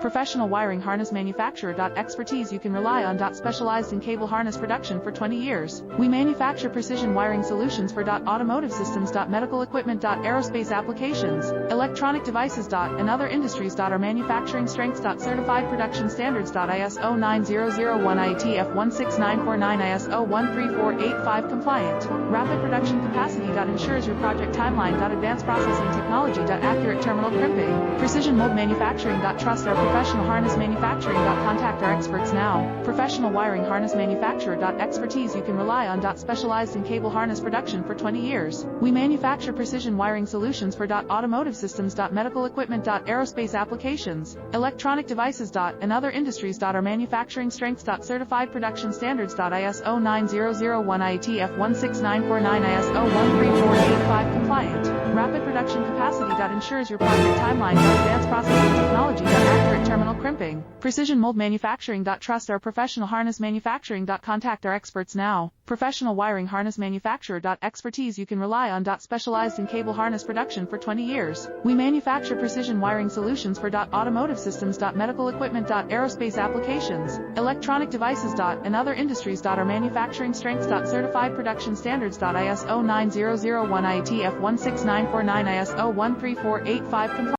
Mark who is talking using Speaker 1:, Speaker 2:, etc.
Speaker 1: Professional wiring harness manufacturer. Expertise you can rely on. Specialized in cable harness production for 20 years. We manufacture precision wiring solutions for automotive systems. Medical equipment. Aerospace applications, electronic devices. And other industries. Our manufacturing strengths. Certified production standards. ISO 9001 IATF 16949 ISO 13485 compliant. Rapid production capacity. Ensures your project timeline. Advanced processing technology. Accurate terminal crimping. Precision mold manufacturing. Trust our professional harness manufacturing. Contact our experts now. Professional wiring harness manufacturer. Expertise you can rely on. Specialized in cable harness production for 20 years. We manufacture precision wiring solutions for automotive systems. Medical equipment. Aerospace applications, electronic devices. And other industries. Our manufacturing strengths. Certified production standards. ISO 9001 IATF 16949 ISO 13485 compliant. Rapid production capacity. Ensures your project timeline. Advanced processing technology. Accurate terminal crimping. Precision mold manufacturing. Trust our professional harness manufacturing. Contact our experts now. Professional wiring harness manufacturer. Expertise you can rely on. Specialized in cable harness production for 20 years. We manufacture precision wiring solutions for automotive systems. Medical equipment. Aerospace applications, electronic devices. And other industries. Our manufacturing strengths. Certified production standards. ISO 9001 IATF 16949 ISO 13485 compliant.